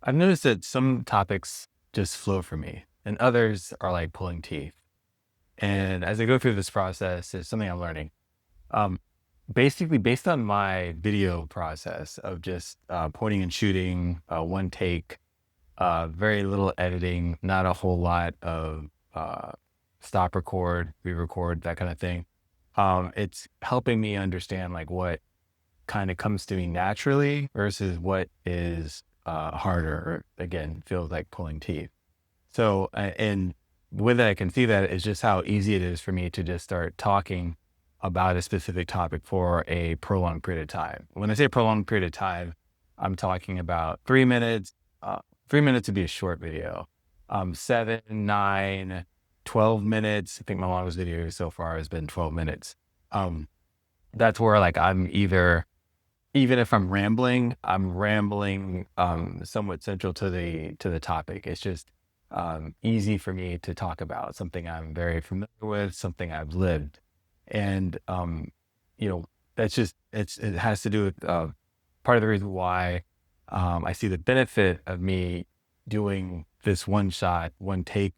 I've noticed that some topics just flow for me and others are like pulling teeth. And as I go through this process, it's something I'm learning. Um, Basically, based on my video process of just pointing and shooting, one take, very little editing, not a whole lot of stop record, re record, that kind of thing. It's helping me understand like what kind of comes to me naturally versus what is harder, or again, feels like pulling teeth. So, and with that, I can see that it's just how easy it is for me to just start talking about a specific topic for a prolonged period of time. When I say prolonged period of time, I'm talking about 3 minutes. 3 minutes would be a short video. 7, 9, 12 minutes. I think my longest video so far has been 12 minutes. Um, that's where like I'm either, even if I'm rambling somewhat central to the topic. It's just easy for me to talk about something I'm very familiar with, something I've lived. And you know, that's just it has to do with part of the reason why I see the benefit of me doing this one shot, one take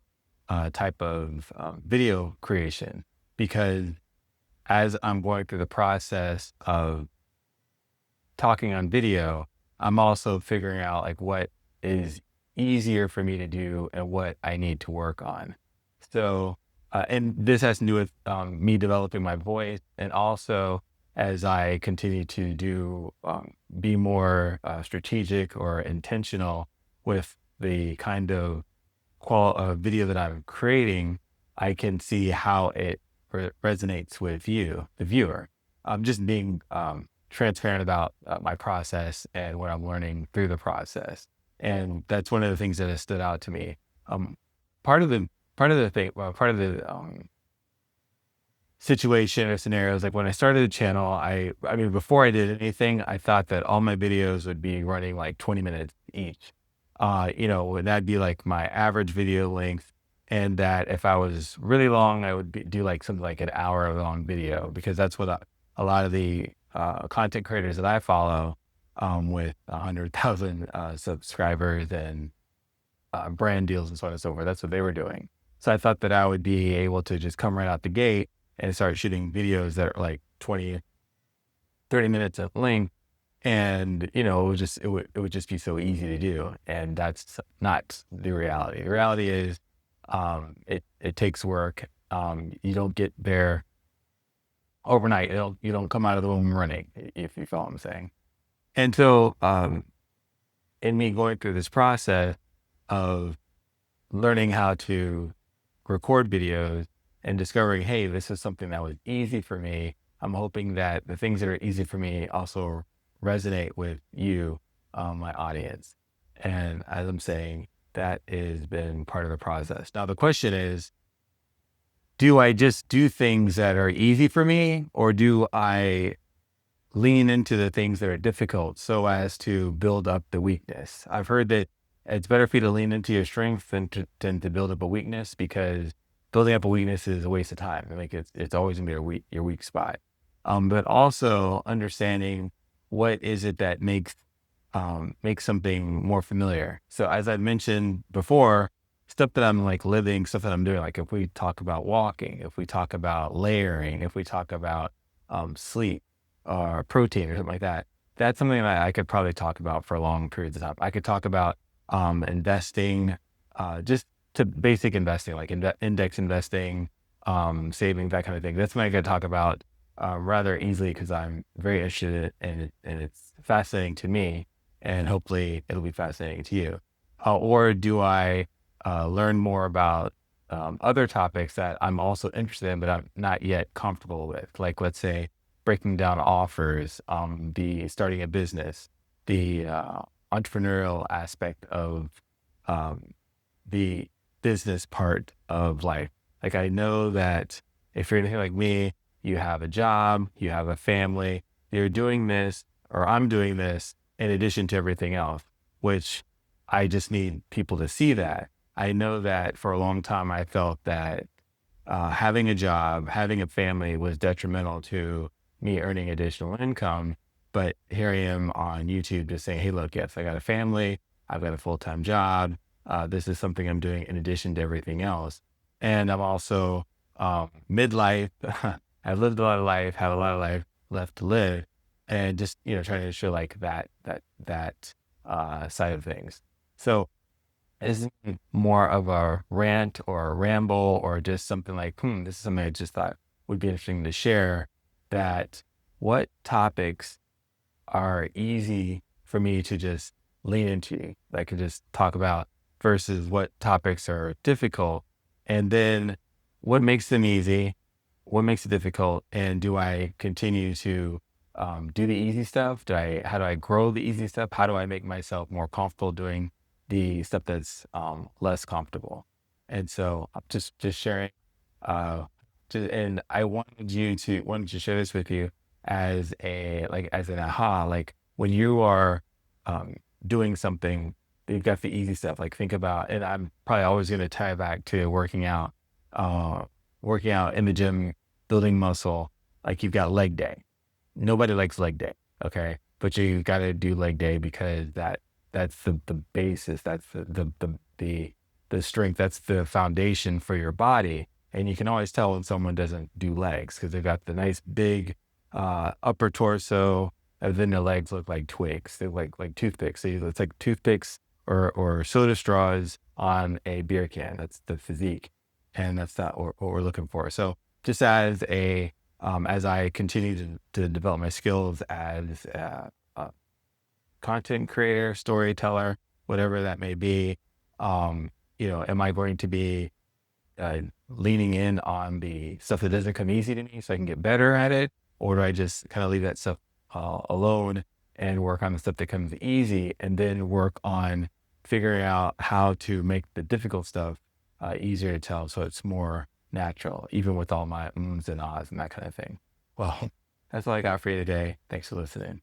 type of video creation, because as I'm going through the process of talking on video, I'm also figuring out like what is easier for me to do and what I need to work on. So, and this has to do with me developing my voice, and also as I continue to be more strategic or intentional with the kind of video that I'm creating, I can see how it resonates with you, the viewer. I'm just being transparent about my process and what I'm learning through the process, and that's one of the things that has stood out to me. Um, part of the part of the situation or scenarios, like when I started the channel, I mean, before I did anything, I thought that all my videos would be running like 20 minutes each. And that'd be like my average video length. And that if I was really long, I would do like something like an hour long video, because that's what a lot of the content creators that I follow, with 100,000 subscribers and brand deals and so on and so forth, that's what they were doing. So I thought that I would be able to just come right out the gate and start shooting videos that are like 20, 30 minutes of length. And, it would just be so easy to do. And that's not the reality. The reality is, it takes work. You don't get there overnight. You don't come out of the womb running, if you follow what I'm saying. And so, in me going through this process of learning how to record videos and discovering, hey, this is something that was easy for me. I'm hoping that the things that are easy for me also resonate with you, my audience. And as I'm saying, that has been part of the process. Now, the question is, do I just do things that are easy for me, or do I lean into the things that are difficult so as to build up the weakness? I've heard that it's better for you to lean into your strength than to build up a weakness, because building up a weakness is a waste of time. Like it's always gonna be your weak spot. But also understanding what is it that makes something more familiar. So as I mentioned before, stuff that I'm like living, stuff that I'm doing, like if we talk about walking, if we talk about layering, if we talk about sleep or protein or something like that, that's something that I could probably talk about for long periods of time. I could talk about investing, just to basic investing, like index investing, saving, that kind of thing. That's something I could talk about rather easily, because I'm very interested in it, and it's fascinating to me, and hopefully it'll be fascinating to you. Or do I learn more about other topics that I'm also interested in, but I'm not yet comfortable with? Like, let's say, breaking down offers, the starting a business, the entrepreneurial aspect of the business part of life. Like, I know that if you're anything like me, you have a job, you have a family, you're doing this, or I'm doing this in addition to everything else, which I just need people to see that. I know that for a long time, I felt that having a job, having a family was detrimental to me earning additional income. But here I am on YouTube just saying, hey, look, yes, I got a family. I've got a full-time job. This is something I'm doing in addition to everything else. And I'm also midlife. I've lived a lot of life, have a lot of life left to live, and just trying to show like that side of things. So isn't more of a rant or a ramble or just something like, this is something I just thought would be interesting to share. That what topics are easy for me to just lean into, that I can just talk about, versus what topics are difficult. And then what makes them easy? What makes it difficult? And do I continue to do the easy stuff? How do I grow the easy stuff? How do I make myself more comfortable doing the stuff that's less comfortable? And so I'm just sharing, uh, and I wanted to share this with you as as an aha, like when you are um, doing something, you've got the easy stuff. Like think about, and I'm probably always going to tie back to uh, working out in the gym, building muscle. Like you've got leg day. Nobody likes leg day, okay? But you got to do leg day because that's the basis. That's the strength. That's the foundation for your body. And you can always tell when someone doesn't do legs because they've got the nice big upper torso, and then their legs look like twigs. They look like toothpicks. It's like toothpicks or soda straws on a beer can. That's the physique, and that's not what we're looking for. So just as I continue to develop my skills as a content creator, storyteller, whatever that may be, am I going to be uh, leaning in on the stuff that doesn't come easy to me so I can get better at it? Or do I just kind of leave that stuff alone and work on the stuff that comes easy and then work on figuring out how to make the difficult stuff easier to tell so it's more natural, even with all my ums and ahs and that kind of thing? Well, that's all I got for you today. Thanks for listening.